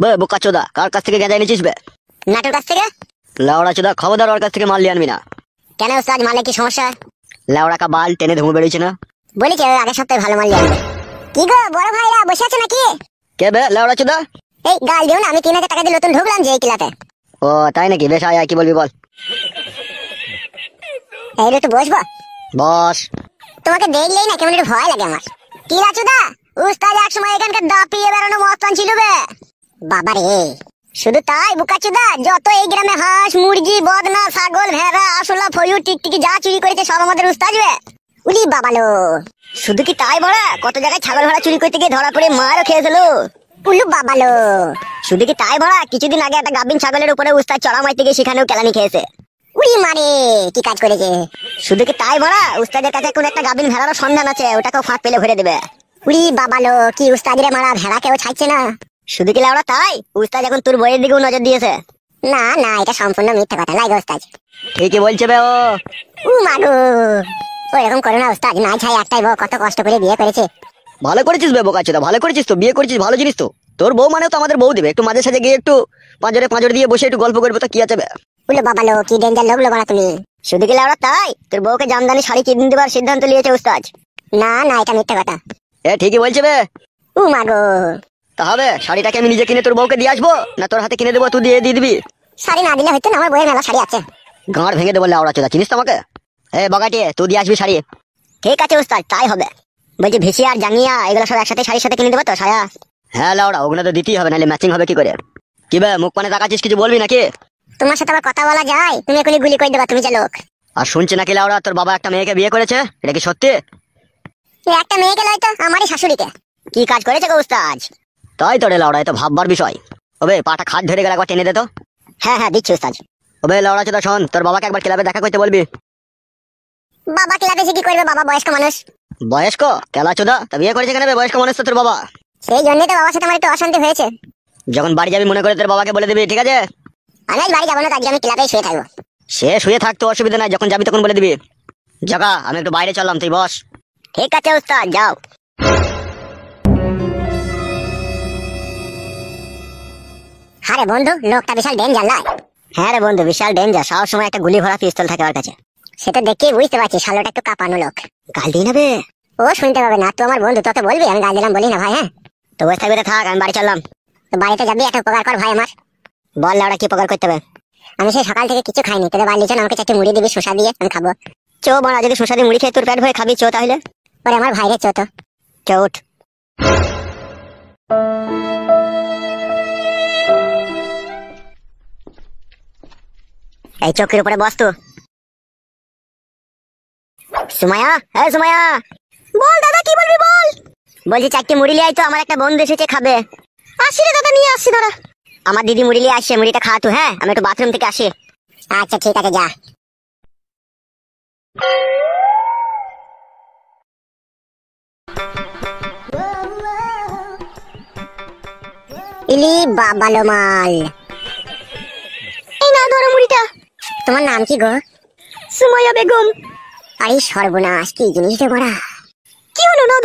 বে বোকা চোদা, কার কাছ থেকে গেঁজা এনেছিস বে? নাটোর কাছ থেকে। লাউড়া চোদা, খবরদার ওর কাছ থেকে মাল নিয়ে আনবি না। কেন ওস্তাদ, মালে কি সমস্যা? লাউড়া কা বাল টেনে ধুমু বেরিয়েছে না। বলি কি আগের সপ্তাহে ভালো মাল নিয়ে আসবে। কি গো বড় ভাইরা বসে আছে নাকি? কে বে লাউড়া চোদা? এই গাল দিও না, আমি 3000 টাকা দিয়ে নতুন ঢুকলাম যে এই ক্লাবে। ও তাই নাকি? বেশ আয়, কি বলবি বল। এই রে তো বসবো। বস। তোমাকে দেখলেই না কেমন একটু ভয় লাগে আমার। কি রাচুদা, উস্তাদ এক সময় এখানকার দাপিয়ে বেড়ানো মস্তান ছিল বে। বাবা রে, শুধু তাই বুকাচুদা, যত এই গ্রামে হাঁস মুরগি বদনা ছাগল ভেড়া আসলা ফয়ুর টিকটিকি যা চুরি করেছে সব আমাদের উস্তাদ বে। উলি বাবালো, শুধু কি তাই বড়া, কত জায়গায় ছাগল ভেড়া চুরি করতে গিয়ে ধরা পড়ে মারও খেয়েছিল। উলু বাবালো, শুধু কি তাই বড়া, কিছুদিন আগে একটা গাবিন ছাগলের উপরে উস্তাদ চড়া মারতে গিয়ে সেখানেও কেলানি খেয়েছে। উড়ি মারে, কি কাজ করেছে। শুধু কি তাই বড়া, উস্তাদের কাছে কোন একটা গাবিন ভেড়ারও সন্ধান আছে, ওটাকেও ফাঁক পেলে ভরে দেবে। উড়ি বাবালো, কি উস্তাদিরে মারা ভেড়া কেউ ছাড়ছে না। শুধু কি লাউড়া তাই, উস্তাদ এখন তোর বইয়ের দিকেও নজর দিয়েছে। না না, এটা সম্পূর্ণ মিথ্যা কথা লাগে উস্তাদ। ঠিকই বলছে বে ও। মাগো, ওইরকম করো না উস্তাদ, নাই ছাই একটাই বউ, কত কষ্ট করে বিয়ে করেছে। ভালো করেছিস বে বোকা চোদা, ভালো করেছিস তো, বিয়ে করেছিস, ভালো জিনিস তো। তোর বউ মানে তো আমাদের বউ দিবে, একটু মাঝে সাঝে গিয়ে একটু পাঁজরে দিয়ে বসে একটু গল্প করবে, তো কি আছে বে। উলো বাবালো, কি ডেঞ্জার লোক লোক তুমি। শুধু কি লাউড়া তাই, তোর বউকে জামদানি শাড়ি কিনে দেবার সিদ্ধান্ত নিয়েছে উস্তাদ। না না, এটা মিথ্যা কথা। এ ঠিকই বলছে বে। মাগো, তা হবে, শাড়িটাকে আমি নিজে কিনে তোর বউকে দিয়ে আসবো, না তোর হাতে কিনে দেবো, তুই দিয়ে দিবি? শাড়ি না দিলে হয়তো না, আমার বইয়ের মেলা শাড়ি আছে। গাঁড় ভেঙে দেবো লাউড়া চোদা, চিনিস তো আমাকে? এ বগাটি, তুই দিয়ে আসবি শাড়ি। ঠিক আছে উস্তাদ, তাই হবে। বলছি ভিসি আর জাঙ্গিয়া এগুলো সব একসাথে শাড়ির সাথে কিনে দেবো তো, সায়া? হ্যাঁ লাউড়া, ওগুলো তো দিতেই হবে, নাহলে ম্যাচিং হবে কি করে। কি বে মুখ পানে তাকাচ্ছিস, কিছু বলবি নাকি? তোমার সাথে আবার কথা বলা যায়? তুমি এখনই গুলি করে দেবা, তুমি যে লোক। আর শুনছে নাকি লাউড়া তোর বাবা একটা মেয়েকে বিয়ে করেছে, এটা কি সত্যি? একটা মেয়েকে লয় তো, আমারই শাশুড়িকে। কি কাজ করেছে গো উস্তাদ? তাই তো রে লাউড়া, এ তো ভাববার বিষয়। ওবে পাটা খাট ধরে গেলে একবার টেনে দে তো। হ্যাঁ হ্যাঁ, দিচ্ছি উস্তাদ। ওবে লাউড়া চোদা শোন, তোর বাবাকে একবার ক্লাবে দেখা করতে বলবি। বাবা ক্লাবে এসে কি করবে, বাবা বয়স্ক মানুষ। বয়স্ক কেলা চোদা, তা বিয়ে করেছে কেন বে, বয়স্ক মানুষ তো তোর বাবা। সেই জন্যই তো বাবার সাথে আমার একটু অশান্তি হয়েছে। যখন বাড়ি যাবি মনে করে তোর বাবাকে বলে দিবি, ঠিক আছে? আমি আজ বাড়ি যাবো না, আজকে আমি ক্লাবেই শুয়ে থাকবো। সে শুয়ে থাকতো অসুবিধা নাই, যখন যাবি তখন বলে দিবি। জগা আমি একটু বাইরে চললাম, তুই বস। ঠিক আছে উস্তাদ, যাও। আরে বন্ধু, লোকটা বিশাল ডেঞ্জার নয়? হ্যাঁ রে বন্ধু, বিশাল ডেঞ্জার, সব সময় একটা গুলি ভরা পিস্তল থাকে ওর কাছে। সেটা দেখেই বুঝতে পারছি, শালোটা একটু কাঁপানো লোক। গাল দিই না বে। ও শুনতে পাবে না, তুই আমার বন্ধু, তোকে বলবি আমি গাল দিলাম বলি না ভাই। হ্যাঁ তো বসে থাকবে, থাক, আমি বাড়ি চললাম। তো বাড়িতে যাবি, একটা উপকার কর ভাই আমার। বল লাউড়া, কি প্রকার করতে হবে? আমি সেই সকাল থেকে কিছু খাইনি, তোদের বাড়ি চল, আমাকে চারটে মুড়ি দিবি শসা দিয়ে, আমি খাবো। চো বানা, যদি শসা দিয়ে মুড়ি খেয়ে তোর পেট ভরে খাবি, চো তাহলে। ওরে আমার ভাইরে চো তো। চো উঠ। এই চৌকির উপরে বস তো। সুমায়া, হ্যাঁ সুমায়া। বল দাদা, কি বলবি বল। বলছি চারটে মুড়ি লিয়ে আয় তো, আমার একটা বন্ধু এসেছে খাবে। আসি রে দাদা, নিয়ে আসছি দাঁড়া। আমার দিদি মুড়ি লিয়ে আসছে, মুড়িটা খা তো। হ্যাঁ আমি একটু বাথরুম থেকে আসি। আচ্ছা ঠিক আছে, যা। ইলি বাবালো মাল। এই না ধরো মুড়িটা। তোমার নাম কি গো? সুমাইয়া বেগম। আরে সর্বনাশ, কি জিনিস রে বড়া। কি হলো, না